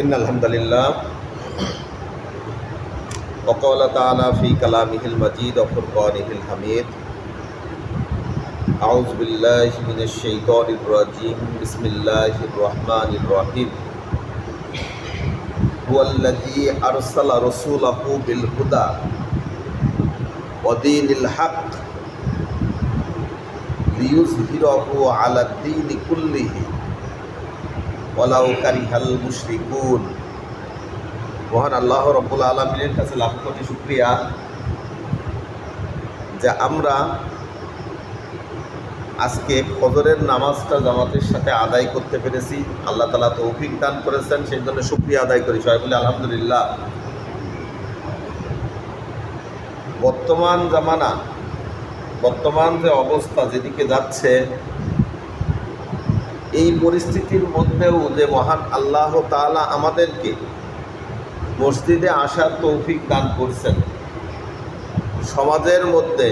إن الحمد لله وقال تعالى في كلامه المجيد وفرقانه الحميد أعوذ بالله من الشيطان الرجيم بسم الله الرحمن الرحيم هو الذي أرسل رسوله بالهدى ودين الحق ليظهره على الدين كله ওয়ালাউ কারিহাল মুশরিকুন। মহান আল্লাহ রব্বুল আলামিনের কাছে লাখ কোটি শুকরিয়া যে আমরা আজকে ফজরের নামাজটা জামাতের সাথে আদায় করতে পেরেছি। আল্লাহ তাআলা তৌফিক দান করেছেন, সেই জন্য শুকরিয়া আদায় করি সবাই বলে আলহামদুলিল্লাহ। বর্তমান যে অবস্থা যেদিকে যাচ্ছে, এই পরিস্থিতির মধ্যেও যে মহান আল্লাহ তাআলা আমাদেরকে মসজিদে আসার তৌফিক দান করছেন, সমাজের মধ্যে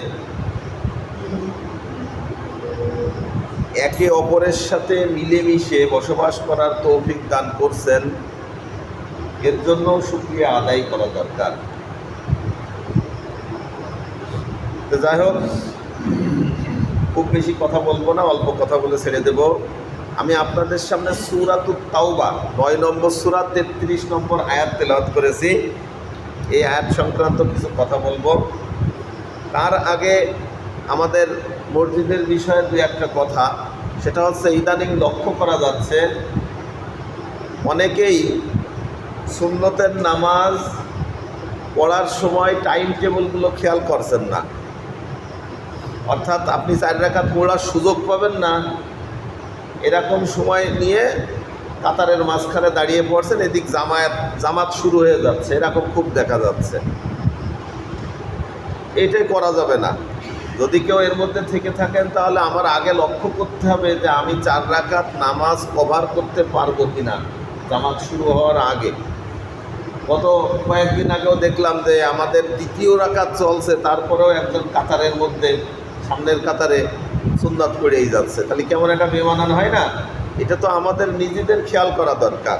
একে অপরের সাথে মিলেমিশে বসবাস করার তৌফিক দান করছেন, এর জন্য শুকরিয়া আদায় করা দরকার। তো যাই হোক, খুব বেশি কথা বলবো না, অল্প কথা বলে ছেড়ে দেব। আমি আপনাদের সামনে সূরাতুত তাওবা 9 নম্বর সূরা 33 নম্বর আয়াত তেলাওয়াত করেছি। এই আয়াত সংক্রান্ত কিছু কথা বলবো। তার আগে আমাদের মসজিদের বিষয়ে দুই একটা কথা, সেটা হচ্ছে ইদানিং লক্ষ্য করা যাচ্ছে অনেকেই সুন্নতের নামাজ পড়ার সময় টাইম টেবিলগুলো খেয়াল করছেন না। অর্থাৎ আপনি 4 রাকাত পড়ার সুযোগ পাবেন না, এরকম সময় নিয়ে কাতারের মাঝখানে দাঁড়িয়ে পড়ছেন, এদিক জামাত শুরু হয়ে যাচ্ছে, এরকম খুব দেখা যাচ্ছে। এটাই করা যাবে না। যদি কেউ এর মধ্যে থেকে থাকেন তাহলে আমার আগে লক্ষ্য করতে হবে যে আমি 4 রাকাত নামাজ কভার করতে পারবো কিনা জামাত শুরু হওয়ার আগে। গত কয়েকদিন আগেও দেখলাম যে আমাদের 2য় রাকাত চলছে, তারপরেও একজন কাতারের মধ্যে সামনের কাতারে সুন্নাত পড়েই যাচ্ছে। তাহলে কেমন একটা বেমানান হয় না? এটা তো আমাদের নিজেদের খেয়াল করা দরকার,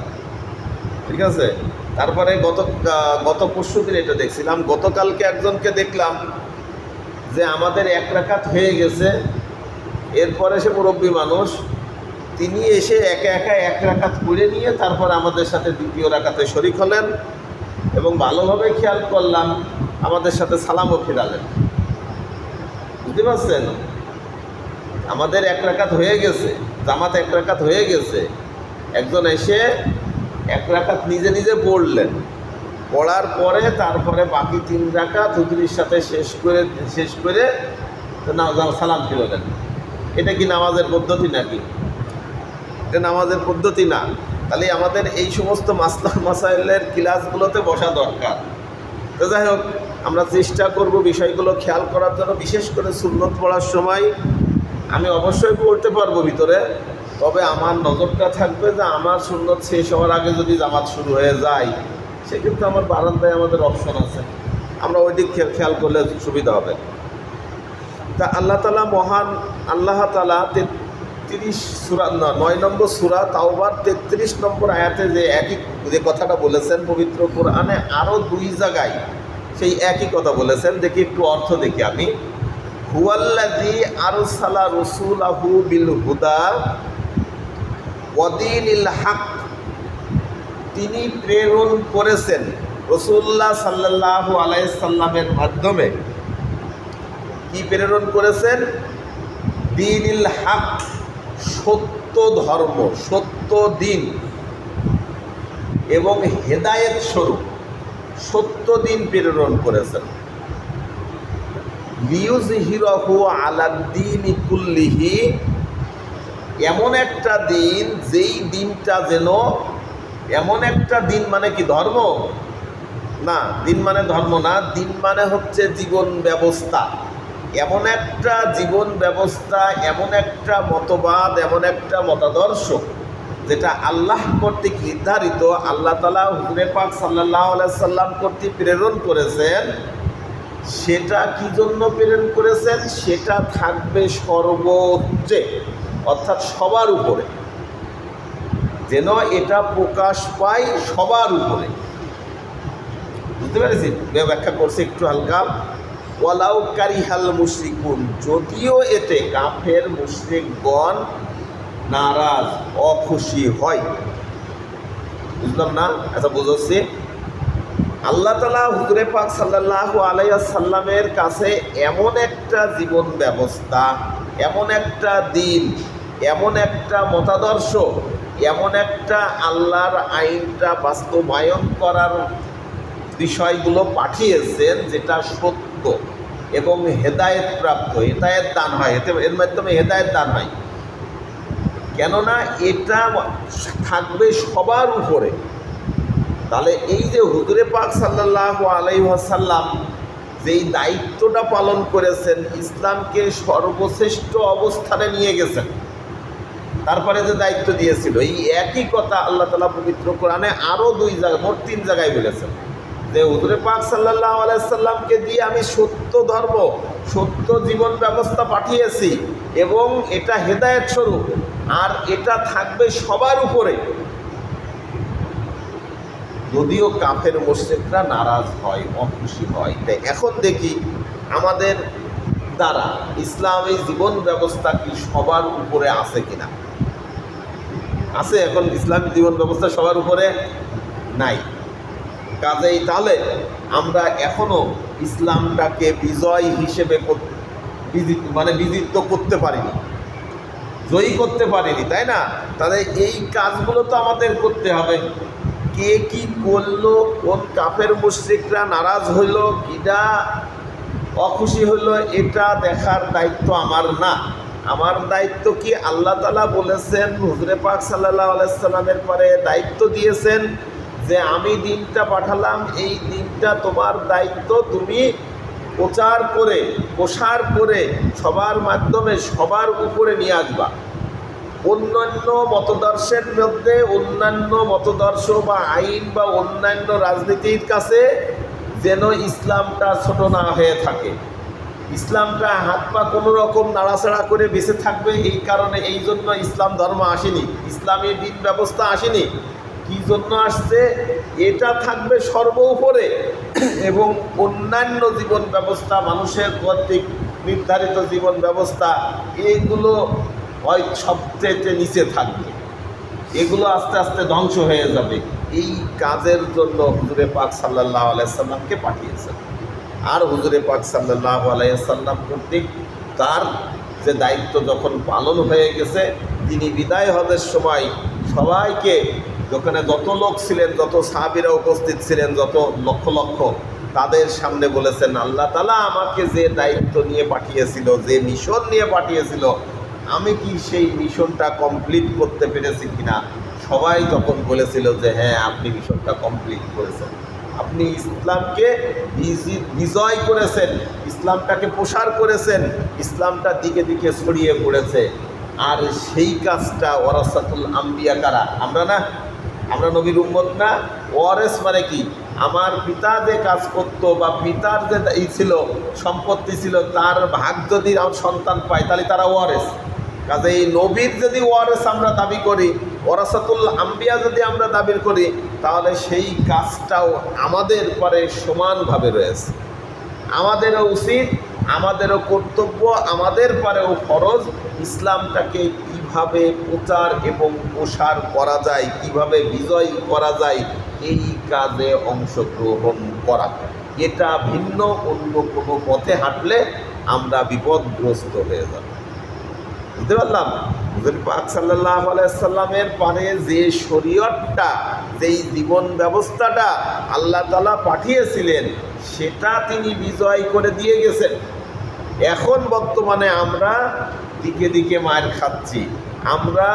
ঠিক আছে? তারপরে গত পরশু দিন এটা দেখছিলাম, গতকালকে একজনকে দেখলাম যে আমাদের 1 রাকাত হয়ে গেছে, এরপরে সে মুরব্বী মানুষ, তিনি এসে একা 1 রাকাত পড়ে নিয়ে তারপর আমাদের সাথে 2য় রাকাতে শরীক হলেন এবং ভালোভাবে খেয়াল করলাম আমাদের সাথে সালামও ফেরালেন। বুঝতে পারছেন? আমাদের 1 রাকাত হয়ে গেছে, জামাত 1 রাকাত হয়ে গেছে, একজন এসে 1 রাকাত নিজে নিজে পড়লেন, পড়ার পরে তারপরে বাকি 3 রাকাত হুজুরের সাথে শেষ করে সালাম ফিরলেন। এটা কি নামাজের পদ্ধতি নাকি? এটা নামাজের পদ্ধতি না। তাহলে আমাদের এই সমস্ত মাসাইলের ক্লাসগুলোতে বসা দরকার। তো যাই হোক, আমরা চেষ্টা করব বিষয়গুলো খেয়াল করার জন্য। বিশেষ করে সুন্নত পড়ার সময় আমি অবশ্যই পড়তে পারবো ভিতরে, তবে আমার নজরটা থাকবে যে আমার সুন্নত শেষ হওয়ার আগে যদি জামাত শুরু হয়ে যায়, সেক্ষেত্রে আমার বারান্দায় আমাদের অপশন আছে, আমরা ওই দিক খেয়াল করলে সুবিধা হবে। তা আল্লাহ তাআলা মহান আল্লাহ তাআলা 9 নম্বর সূরা তাওবার 33 নম্বর আয়াতে যে কথাটা বলেছেন, পবিত্র কোরআনে আরও 2 জায়গায় সেই একই কথা বলেছেন। দেখি একটু অর্থ দেখি আমি। হুয়াল্লাযী আরসালা রাসূলাহু বিল হুদা ওয়া দীনিল হক, তিনি প্রেরণ করেছেন রাসূলুল্লাহ সাল্লাল্লাহু আলাইহি সাল্লামের মাধ্যমে। কি প্রেরণ করেছেন? দীনিল হক, সত্য ধর্ম, সত্য দিন এবং হেদায়েত স্বরূপ সত্য দিন প্রেরণ করেছেন। লিইয়ুযহিরাহু আলাদ-দীনি কুল্লিহি, এমন একটা দিন যেই দিনটা যেন, এমন একটা দিন মানে কি ধর্ম না, দিন মানে ধর্ম না, দিন মানে হচ্ছে জীবন ব্যবস্থা। এমন একটা জীবন ব্যবস্থা, এমন একটা মতবাদ, এমন একটা মতাদর্শ যেটা আল্লাহ কর্তৃক নির্ধারিত, আল্লাহ তাআলা হুজুরে পাক সাল্লাল্লাহু আলাইহি সাল্লাম কর্তৃক প্রেরণ করেছেন। সেটা কি জন্য প্রেরণ করেছেন? সেটা থাকবে সর্বোচ্চে, অর্থাৎ সবার উপরে। যেন এটা প্রকাশ পায় সবার উপরে। বুঝতে পেরেছি? ব্যাখ্যা করছে একটু হালকা। ওয়ালাউ কারিহাল মুশরিকুন, যদিও এতে কাফের মুশরিকগণ নারাজ, অখুশি হয়। বুঝলাম না? আচ্ছা বুঝছি। আল্লাহ তাআলা হুজুরে পাক সাল্লাল্লাহু আলাইহি সাল্লামের কাছে এমন একটা জীবন ব্যবস্থা, এমন একটা দিন, এমন একটা মতাদর্শ, এমন একটা আল্লাহর আইনটা বাস্তবায়ন করার বিষয়গুলো পাঠিয়েছেন যেটা সত্য এবং হেদায়েত প্রাপ্ত, হেদায়েত দান হয়, এর মাধ্যমে হেদায়েত দান হয়। কেননা এটা থাকবে সবার উপরে। তাহলে এই যে হুজুরে পাক সাল্লাল্লাহু আলাইহি ওয়াসাল্লাম যেই দায়িত্বটা পালন করেছেন, ইসলামকে সর্বশ্রেষ্ঠ অবস্থানে নিয়ে গেছেন, তারপরে যে দায়িত্ব দিয়েছিল, এই একই কথা আল্লাহ তাআলা পবিত্র কোরআনে আরও 2 জায়গায়, মোট 3 জায়গায় বলেছেন যে হুজুরে পাক সাল্লাল্লাহু আলাইহি সাল্লামকে দিয়ে আমি সত্য ধর্ম, সত্য জীবন ব্যবস্থা পাঠিয়েছি এবং এটা হেদায়েত স্বরূপ, আর এটা থাকবে সবার উপরে। যদিও কাফের মুশরিকরা নারাজ হয়, অখুশি হয়। তাই এখন দেখি আমাদের দ্বারা ইসলামী জীবন ব্যবস্থা কি সবার উপরে আছে কিনা। আছে? এখন ইসলামী জীবন ব্যবস্থা সবার উপরে নাই। কাজেই তাহলে আমরা এখনো ইসলামটাকে বিজয় হিসেবে বিজিত করতে পারিনি, জয়ী করতে পারিনি, তাই না? তাহলে এই কাজগুলো তো আমাদের করতে হবে। কে কি করলো, কোন কাফের মুশরিকরা নারাজ হইল, কিনা অখুশি হইল, এটা দেখার দায়িত্ব আমার না। আমার দায়িত্ব কি, আল্লাহ তাআলা বলেছেন, হুজুরে পাক সাল্লাল্লাহু আলাইহি সাল্লামের পরে দায়িত্ব দিয়েছেন যে আমি দিনটা পাঠালাম, এই দিনটা তোমার দায়িত্ব, তুমি প্রচার করে, প্রসার করে সবার মাধ্যমে সবার উপরে নিয়ে আসবা। অন্যান্য মতদর্শের মধ্যে, অন্যান্য মতদর্শ বা আইন বা অন্যান্য রাজনীতির কাছে যেন ইসলামটা ছোট না হয়ে থাকে। ইসলামটা হাত পা কোনো রকম নাড়াচাড়া করে বেঁচে থাকবে। এই কারণে, এই জন্য ইসলাম ধর্ম আসেনি, ইসলামী দিন ব্যবস্থা আসেনি। কি জন্য আসছে? এটা থাকবে সর্ব উপরে এবং অন্যান্য জীবন ব্যবস্থা, মানুষের কর্তৃক নির্ধারিত জীবন ব্যবস্থা, এইগুলো হয় সবচেয়ে নিচে থাকবে। এগুলো আস্তে আস্তে ধ্বংস হয়ে যাবে। এই কাজের জন্য হুজুরে পাক সাল্লাল্লাহু আলাইহি সাল্লামকে পাঠিয়েছেন। আর হুজুরে পাক সাল্লাল্লাহু আলাইহি সাল্লাম কর্তৃক তার যে দায়িত্ব যখন পালন হয়ে গেছে, তিনি বিদায় হজের সময় সবাইকে, যেখানে যত লোক ছিলেন, যত সাহাবীরা উপস্থিত ছিলেন, যত লক্ষ লক্ষ, তাদের সামনে বলেছেন, আল্লাহ তাআলা আমাকে যে দায়িত্ব নিয়ে পাঠিয়েছিল, যে মিশন নিয়ে পাঠিয়েছিল, আমি কি সেই মিশনটা কমপ্লিট করতে পেরেছি কিনা। সবাই তখন বলেছিল যে হ্যাঁ, আপনি মিশনটা কমপ্লিট করেছেন, আপনি ইসলামকে বিজয় করেছেন, ইসলামটাকে প্রসার করেছেন, ইসলামটা দিকে দিকে ছড়িয়ে পড়েছে। আর সেই কাজটা ওয়ারাসাতুল আম্বিয়া কারা? আমরা না? আমরা নবীর উম্মত না? ওয়ারেস মানে কি? আমার পিতা যে কাজ করতো বা পিতার যে ছিল, সম্পত্তি ছিল, তার ভাগ যদি আমার সন্তান পায়, তাহলে তারা ওয়ারেস। কাজে এই নবীর যদি ওয়ারেস আমরা দাবি করি, ওয়ারাসাতুল আম্বিয়া যদি আমরা দাবি করি, তাহলে সেই কাজটাও আমাদের পরে সমানভাবে রয়েছে। আমাদেরও উচিত, আমাদেরও কর্তব্য, আমাদের পরেও ফরজ ইসলামটাকে কিভাবে প্রচার এবং প্রসার করা যায়, কিভাবে বিজয় করা যায়, এই কাজে অংশগ্রহণ করা। এটা ভিন্ন অন্য কোনো পথে হাঁটলে আমরা বিপদগ্রস্ত হয়ে যাব। বুঝতে পারলাম? হুজুর পাক সাল্লাল্লাহু আলাইহি সাল্লামের পরে যে শরীয়তটা, যেই জীবন ব্যবস্থাটা আল্লাহ তাআলা পাঠিয়েছিলেন, সেটা তিনি বিজয় করে দিয়ে গেছেন। এখন বর্তমানে আমরা দিকে দিকে মার খাচ্ছি, আমরা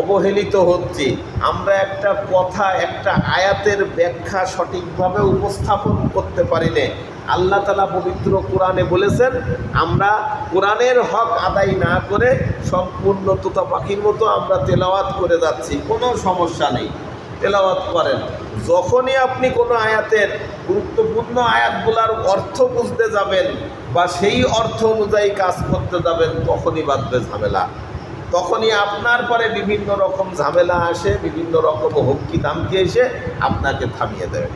অবহেলিত হচ্ছি, আমরা একটা কথা, একটা আয়াতের ব্যাখ্যা সঠিকভাবে উপস্থাপন করতে পারি না। আল্লাহ তাআলা পবিত্র কোরআনে বলেছেন, আমরা কোরআনের হক আদায় না করে সম্পূর্ণ তোতা পাখির মতো আমরা তেলাওয়াত করে যাচ্ছি। কোনো সমস্যা নেই, তেলাওয়াত করেন। যখনই আপনি কোনো আয়াতের, গুরুত্বপূর্ণ আয়াতগুলোর অর্থ বুঝতে যাবেন বা সেই অর্থ অনুযায়ী কাজ করতে যাবেন, তখনই বাঁধবে ঝামেলা, তখনই আপনার পরে বিভিন্ন রকম ঝামেলা আসে, বিভিন্ন রকম হুমকি ধামকি এসে আপনাকে থামিয়ে দেবে।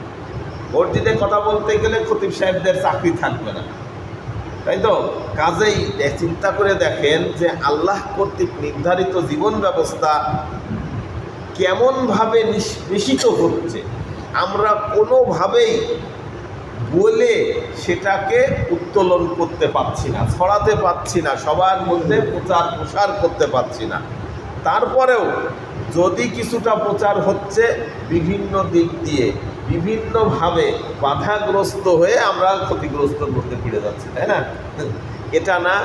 মসজিদে কথা বলতে গেলে খতিব সাহেবদের চাকরি থাকবে না, তাই তো? কাজেই চিন্তা করে দেখেন যে আল্লাহ কর্তৃক নির্ধারিত জীবন ব্যবস্থা কেমনভাবে নিষ্পেষিত হচ্ছে, আমরা কোনোভাবেই বলে সেটাকে উত্তোলন করতে পারছি না, ছড়াতে পারছি না, সবার মধ্যে প্রচার প্রসার করতে পারছি না। তারপরেও যদি কিছুটা প্রচার হচ্ছে, বিভিন্ন দিক দিয়ে বিভিন্নভাবে বাধাগ্রস্ত হয়ে আমরা ক্ষতিগ্রস্তর মধ্যে ফিরে যাচ্ছি, তাই না? এটা না,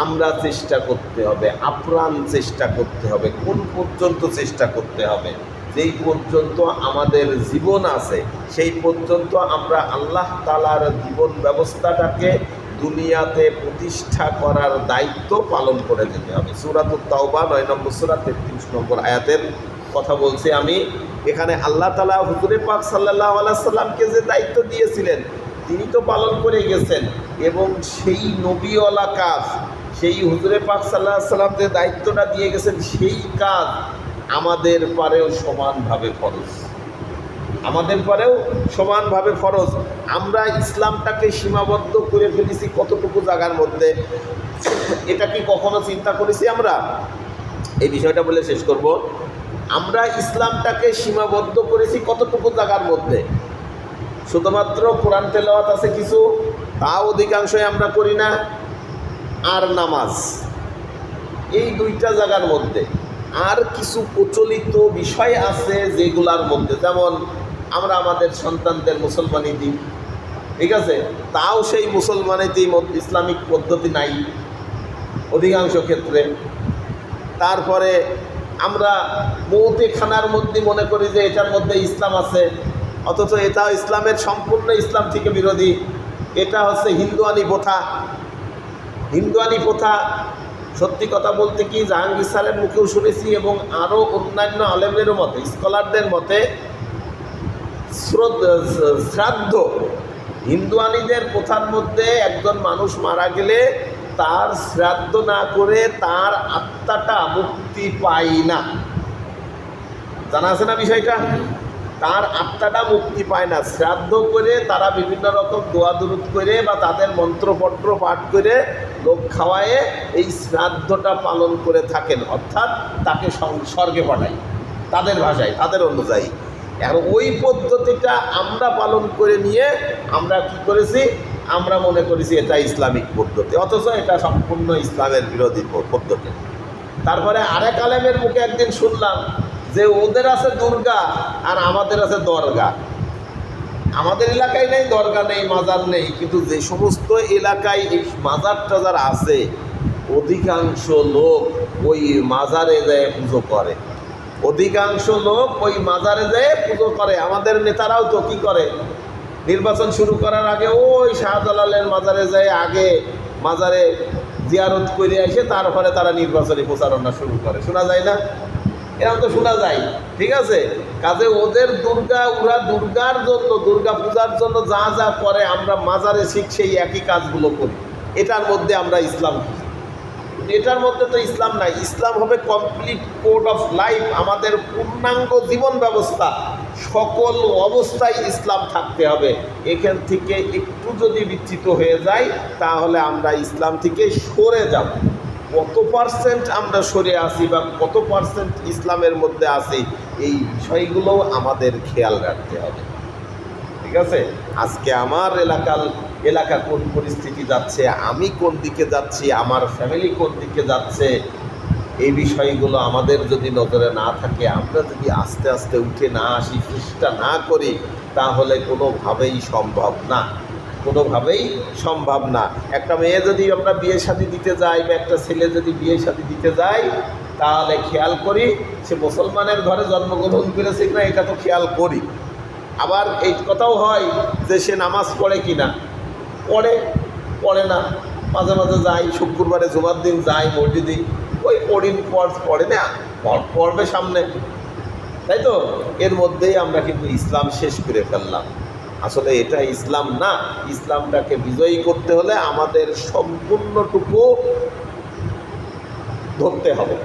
আমরা চেষ্টা করতে হবে, আপ্রাণ চেষ্টা করতে হবে। কোন পর্যন্ত চেষ্টা করতে হবে? যেই পর্যন্ত আমাদের জীবন আছে সেই পর্যন্ত আমরা আল্লাহ তাআলার জীবন ব্যবস্থাটাকে দুনিয়াতে প্রতিষ্ঠা করার দায়িত্ব পালন করে যেতে হবে। সূরাতুত তাওবা 9 নম্বর সূরা 33 নম্বর আয়াতের কথা বলছি আমি। এখানে আল্লাহ তাআলা হুজুরে পাক সাল্লাল্লাহু আলাইহি সাল্লামকে যে দায়িত্ব দিয়েছিলেন তিনি তো পালন করে গেছেন, এবং সেই নবীওয়ালা কাজ, সেই হুজুরে পাক সাল্লাল্লাহু আলাইহি সাল্লাম যে দায়িত্বটা দিয়ে গেছেন সেই কাজ আমাদের পরেও সমানভাবে ফরজ, আমাদের পরেও সমানভাবে ফরজ। আমরা ইসলামটাকে সীমাবদ্ধ করে ফেলেছি কতটুকু জায়গার মধ্যে, এটা কি কখনো চিন্তা করেছি আমরা? এই বিষয়টা বলে শেষ করব। আমরা ইসলামটাকে সীমাবদ্ধ করেছি কতটুকু জায়গার মধ্যে? শুধুমাত্র কোরআন তেলাওয়াত আছে কিছু, তাও অধিকাংশই আমরা করি না, আর নামাজ, এই দুইটা জায়গার মধ্যে। আর কিছু প্রচলিত বিষয় আছে যেগুলার মধ্যে, যেমন আমরা আমাদের সন্তানদের মুসলমানি দিই, ঠিক আছে, তাও সেই মুসলমানিতেই ইসলামিক পদ্ধতি নাই অধিকাংশ ক্ষেত্রে। তারপরে আমরা মৌতে খানার মধ্যে মনে করি যে এটার মধ্যে ইসলাম আছে, অথচ এটাও ইসলামের সম্পূর্ণ ইসলাম থেকে বিরোধী। এটা হচ্ছে হিন্দুয়ানি প্রথা। হিন্দুয়ানি প্রথা সত্যি কথা বলতে কি জাহাঙ্গীর স্যারের মুখেও শুনেছি, এবং আরও অন্যান্য আলেমদেরও মতে, স্কলারদের মতে, শ্রাদ্ধ হিন্দুয়ানিদের প্রথার মধ্যে একজন মানুষ মারা গেলে তার শ্রাদ্ধ না করে তার আত্মাটা মুক্তি পায় না। জানা আছে না বিষয়টা? তার আত্মাটা মুক্তি পায় না। শ্রাদ্ধ করে তারা বিভিন্ন রকম দোয়া দুরুদ করে বা তাদের মন্ত্রপত্র পাঠ করে লোক খাওয়ায়ে এই শ্রাদ্ধটা পালন করে থাকেন, অর্থাৎ তাকে স্বর্গে পাঠায় তাদের ভাষায়, তাদের অনুযায়ী। আর ওই পদ্ধতিটা আমরা পালন করে নিয়ে আমরা কি করেছি? আমরা মনে করেছি এটা ইসলামিক পদ্ধতি, অথচ এটা সম্পূর্ণ ইসলামের বিরোধী পদ্ধতি। তারপরে আরেক আলেমের মুখে একদিন শুনলাম যে ওদের আছে দুর্গা আর আমাদের আছে দরগা। আমাদের এলাকায় নেই দরগা, নেই মাজার নেই, কিন্তু যে সমস্ত এলাকায় এই মাজার টাজার আছে অধিকাংশ লোক ওই মাজারে যায় পুজো করে, অধিকাংশ লোক ওই মাজারে যায় পুজো করে। আমাদের নেতারাও তো কী করে, নির্বাচন শুরু করার আগে ওই শাহজালালের মাজারে যায়, আগে মাজারে জিয়ারত করে এসে তারপরে তারা নির্বাচনী প্রচারণা শুরু করে। শোনা যায় না? এরকম তো শোনা যায়, ঠিক আছে। কাজে ওদের দুর্গা, ওরা দুর্গার জন্য, দুর্গা পূজার জন্য যা যা করে আমরা মাজারে ঠিক সেই একই কাজগুলো করি। এটার মধ্যে আমরা ইসলাম, এটার মধ্যে তো ইসলাম নাই। ইসলাম হবে কমপ্লিট কোড অফ লাইফ, আমাদের পূর্ণাঙ্গ জীবন ব্যবস্থা, সকল অবস্থায় ইসলাম থাকতে হবে। এখান থেকে একটু যদি বিচ্যুত হয়ে যায় তাহলে আমরা ইসলাম থেকে সরে যাব। কত পার্সেন্ট আমরা সরে আসি বা কত পার্সেন্ট ইসলামের মধ্যে আসি, এই বিষয়গুলোও আমাদের খেয়াল রাখতে হবে, ঠিক আছে। আজকে আমার এলাকা কোন পরিস্থিতি যাচ্ছে, আমি কোন দিকে যাচ্ছি, আমার ফ্যামিলি কোন দিকে যাচ্ছে, এই বিষয়গুলো আমাদের যদি নজরে না থাকে, আমরা যদি আস্তে আস্তে উঠে না আসি, চেষ্টা না করি, তাহলে কোনোভাবেই সম্ভব না, কোনোভাবেই সম্ভব না। একটা মেয়ে যদি আমরা বিয়ে শাদী দিতে যাই বা একটা ছেলে যদি বিয়ে শাদী দিতে যায়, তাহলে খেয়াল করি সে মুসলমানের ঘরে জন্মগ্রহণ করেছে কিনা, এটা তো খেয়াল করি। আবার এই কথাও হয় যে সে নামাজ পড়ে কিনা, পড়ে না, মাঝে মাঝে যাই, শুক্রবারে জুমার দিন যাই মসজিদে, ওই পড়ে না, পড়বে সামনে, তাই তো। এর মধ্যেই আমরা কিন্তু ইসলাম শেষ করে ফেললাম। আসলে এটা ইসলাম না। ইসলামটাকে বিজয়ী করতে হলে আমাদের সম্পূর্ণটুকু ধরতে হবে।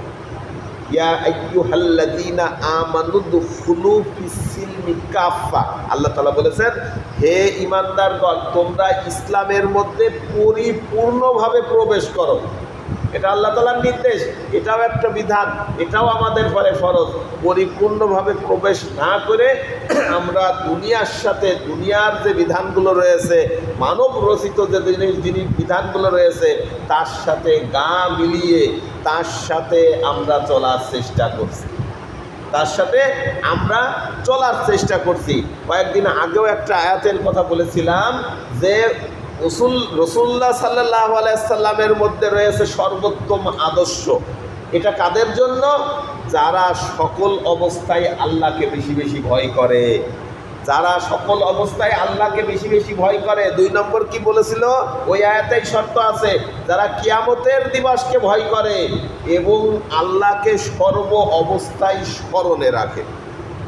ইয়া আইয়ুহাল্লাযীনা আমানু দুখুলু ফিস-সিলমি কাফা। আল্লাহ তাআলা বলেছেন, হে ঈমানদারগণ, তোমরা ইসলামের মধ্যে পরিপূর্ণভাবে প্রবেশ করো। এটা আল্লাহ তাআলার নির্দেশ, এটাও একটা বিধান, এটাও আমাদের পরে ফরজ। পরিপূর্ণভাবে প্রবেশ না করে আমরা দুনিয়ার সাথে, দুনিয়ার যে বিধানগুলো রয়েছে, মানব রচিত যে বিধানগুলো রয়েছে, তার সাথে গা মিলিয়ে তার সাথে আমরা চলার চেষ্টা করছি, তার সাথে আমরা চলার চেষ্টা করছি। কয়েকদিন আগেও একটা আয়াতের কথা বলেছিলাম যে রসুল্লাহ সাল্লাল্লাহু আলাইহি সাল্লামের মধ্যে রয়েছে সর্বোত্তম আদর্শ। এটা কাদের জন্য? যারা সকল অবস্থায় আল্লাহকে বেশি বেশি ভয় করে, যারা সকল অবস্থায় আল্লাহকে বেশি বেশি ভয় করে। 2 নম্বর কি বলেছিল? ওই আয়াতেই শর্ত আছে, যারা কিয়ামতের দিবসকে ভয় করে এবং আল্লাহকে সর্ব অবস্থায় স্মরণে রাখে।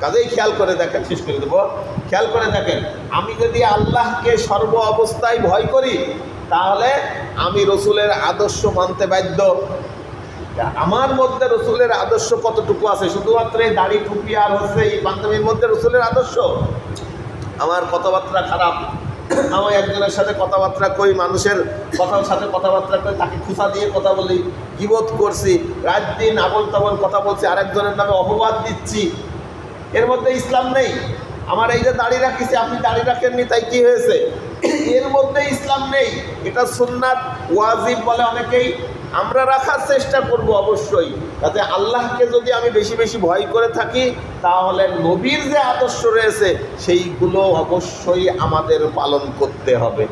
কাজেই খেয়াল করে দেখেন, শেষ করে দেবো, খেয়াল করে দেখেন, আমি যদি আল্লাহকে সর্ব অবস্থায় ভয় করি তাহলে আমি রসুলের আদর্শ মানতে বাধ্য। আমার মধ্যে রসুলের আদর্শ কতটুকু আছে? শুধুমাত্র এই দাড়ি টুপি আর হচ্ছে এই পাঞ্জাবির মধ্যে রসুলের আদর্শ? আমার কথাবার্তা খারাপ, আমি একজনের সাথে কথাবার্তা কই, মানুষের কথার সাথে কথাবার্তা কই, তাকে খুঁচা দিয়ে কথা বলি, গীবত করছি, রাত দিন আবল তাবল কথা বলছি, আরেকজনের নামে অপবাদ দিচ্ছি, এর মধ্যে ইসলাম নেই। আমার এই যে দাড়ি রাখিছি, আপনি দাড়ি রাখেননি, তাই কি হয়েছে? এর মধ্যে ইসলাম নেই। এটা সুন্নাত ওয়াজিব বলে অনেকেই, আমরা রাখার চেষ্টা করব অবশ্যই। তাতে আল্লাহকে যদি আমি বেশি বেশি ভয় করে থাকি তাহলে নবীর যে আদর্শ রয়েছে সেইগুলো অবশ্যই আমাদের পালন করতে হবে।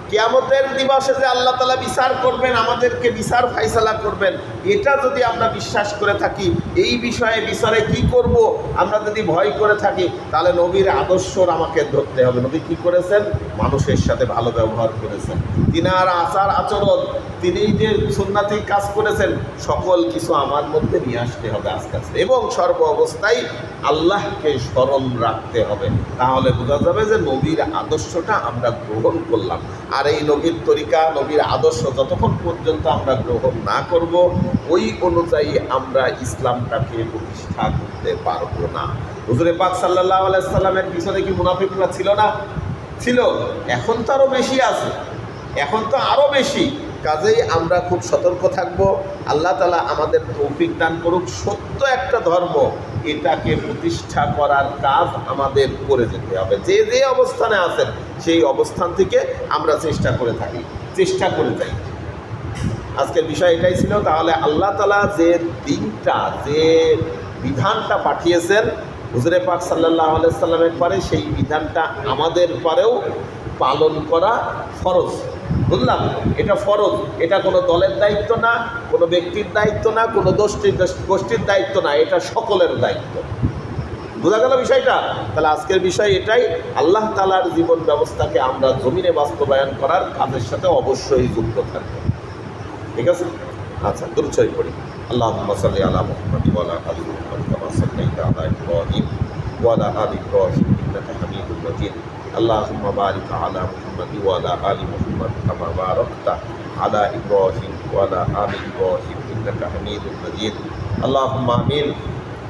কিয়ামতের দিবসে যে আল্লাহ তাআলা বিচার করবেন, আমাদেরকে বিচার ফায়সালা করবেন, এটা যদি আমরা বিশ্বাস করে থাকি, এই বিষয়ে বিচারে কি করব আমরা যদি ভয় করে থাকি, তাহলে নবীর আদর্শর আমাকে ধরতে হবে। নবী কি করেছেন? মানুষের সাথে ভালো ব্যবহার করেছেন, তিনার আচার আচরণ, তিনি যে সুন্নাতি কাজ করেছেন, সকল কিছু আমার মধ্যে নিয়ে আসতে হবে আস্তে আস্তে, এবং সর্ব অবস্থায় আল্লাহকে স্মরণ রাখতে হবে। তাহলে বোঝা যাবে যে নবীর আদর্শটা আমরা গ্রহণ করলাম। আর এই নবীর তরিকা, নবীর আদর্শ যতক্ষণ পর্যন্ত আমরা গ্রহণ না করব, ওই অনুযায়ী আমরা ইসলামটাকে প্রতিষ্ঠা করতে পারবো না। হুজুরে পাক সাল্লাল্লাহু আলাইহি সাল্লামের পিছনে কি মুনাফিকরা ছিল না? ছিল। এখন তো আরও বেশি আছে, এখন তো আরও বেশি। কাজেই আমরা খুব সতর্ক থাকব। আল্লাহ তাআলা আমাদের তৌফিক দান করুক। সত্য একটা ধর্ম, এটাকে প্রতিষ্ঠা করার কাজ আমাদের করে যেতে হবে। যে যে অবস্থানে আছেন সেই অবস্থান থেকে আমরা চেষ্টা করে থাকি, চেষ্টা করে যাই। আজকের বিষয় এটাই ছিল। তাহলে আল্লাহ তাআলা যে দিনটা, যে বিধানটা পাঠিয়েছেন হুজুরে পাক সাল্লাল্লাহু আলাইহি সাল্লামের পরে, সেই বিধানটা আমাদের পরেও পালন করা ফরজ। বুঝলাম? এটা ফরজ, এটা কোনো দলের দায়িত্ব না, কোনো ব্যক্তির দায়িত্ব না, কোনো গোষ্ঠীর দায়িত্ব না, এটা সকলের দায়িত্ব। বোঝা গেল বিষয়টা? তাহলে আজকের বিষয় এটাই, আল্লাহ তাআলার জীবন ব্যবস্থাকে আমরা জমিনে বাস্তবায়ন করার কাজের সাথে অবশ্যই যুক্ত থাকব। ঠিক আছে? আচ্ছা, দুরূদ শরীফ পড়ি। আল্লাহুম্মা সাল্লি আলা মুহাম্মাদ ওয়া আলা আলি মুহাম্মাদ কামা সাল্লাইতা আলা ইব্রাহিম ওয়া আলা আলি ইব্রাহিম ইন্নাকা হামিদুম মাজিদ। আল্লাহুম্মা বারিক আলা মুহাম্মাদ ওয়া আলা আলি মুহাম্মাদ কামা বারাকতা আলা ইব্রাহিম ওয়া আলা আলি ইব্রাহিম ইন্নাকা হামিদুম মাজিদ। আল্লাহুম্মা আমিন।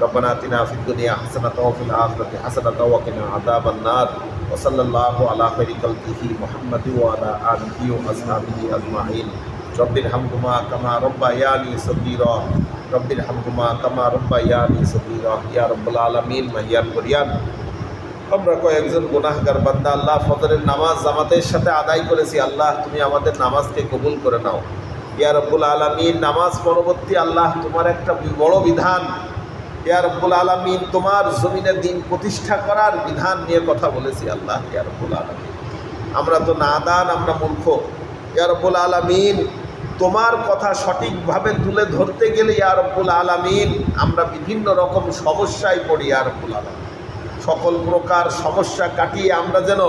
রব্বানা আতিনা ফিদ দুনিয়া হাসানাতাও ওয়া ফিল আখিরাতি হাসানাতাও ওয়া কিনা আযাবান নার। ওয়া সাল্লাল্লাহু আলা খায়রি খালকিহি মুহাম্মাদ ওয়া আলা আলিহি ওয়া আসহাবিহি আজমাইন। রব্বিরহামহুমা কামা রব্বায়ানি সগীরা। রব্বিরহামহুমা কামা রব্বায়ানি সগীরা। ইয়া রাব্বাল আলামিন, মাহিয়ান করিয়ান। আমরা কয়েকজন গুনাহগার বান্দা আল্লাহ ফজরের নামাজ জামাতের সাথে আদায় করেছি। আল্লাহ তুমি আমাদের নামাজকে কবুল করে নাও। ইয়া রাব্বুল আলামিন, নামাজ পরবর্তী আল্লাহ তোমার একটা বড় বিধান। ইয়া রাব্বুল আলামিন, তোমার জমিনে দিন প্রতিষ্ঠা করার বিধান নিয়ে কথা বলেছি আল্লাহ। ইয়া রাব্বুল আলামিন, আমরা তো নাদান, আমরা মূর্খ। ইয়া রাব্বুল আলামিন, তোমার কথা সঠিকভাবে তুলে ধরতে গেলে ইয়া রাব্বুল আলামিন আমরা বিভিন্ন রকম সমস্যায় পড়ি। ইয়া রাব্বুল আলামিন, সকল প্রকার সমস্যা কাটিয়ে আমরা যেন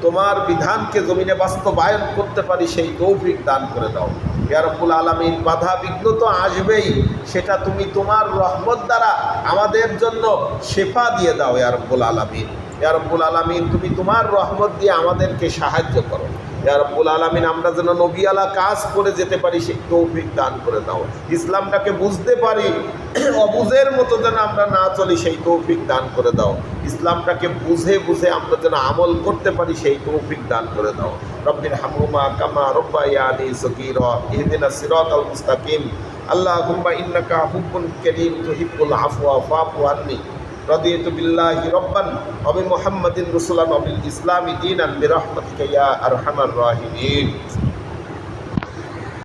তোমার বিধানকে জমিনে বাস্তবায়ন করতে পারি, সেই তৌফিক দান করে দাও। ইয়া রাব্বুল আলামিন, বাধা বিঘ্ন তো আসবেই, সেটা তুমি তোমার রহমত দ্বারা আমাদের জন্য শেফা দিয়ে দাও। ইয়া রাব্বুল আলামিন, ইয়া রাব্বুল আলামিন, তুমি তোমার রহমত দিয়ে আমাদেরকে সাহায্য করো। ইয়া রাব্বুল আলামিন আমরা যেন নবিয়ালা কাজ করে যেতে পারি সেই তৌফিক দান করে দাও। ইসলামটাকে বুঝতে পারি, অবুঝের মতো যেন আমরা না চলি সেই তৌফিক দান করে দাও। ইসলামটাকে বুঝে বুঝে আমরা যেন আমল করতে পারি সেই তৌফিক দান করে দাও। রব্বির হামহুমা কামা রব্বায়ানি সগীরা ইহদিনাস সিরাতাল মুস্তাকিম। আল্লাহুম্মা ইন্নাকা আফুউন কারীম তুহিব্বুল আফওয়া ফা'ফু আন্নি। রাদিয়াতু বিল্লাহি রাব্বান ওয়া বিমুহাম্মাদিন রাসূলান ওয়া বিল ইসলামি দীনান বিরহমাতিকা ইয়া আরহামার রাহিমিন।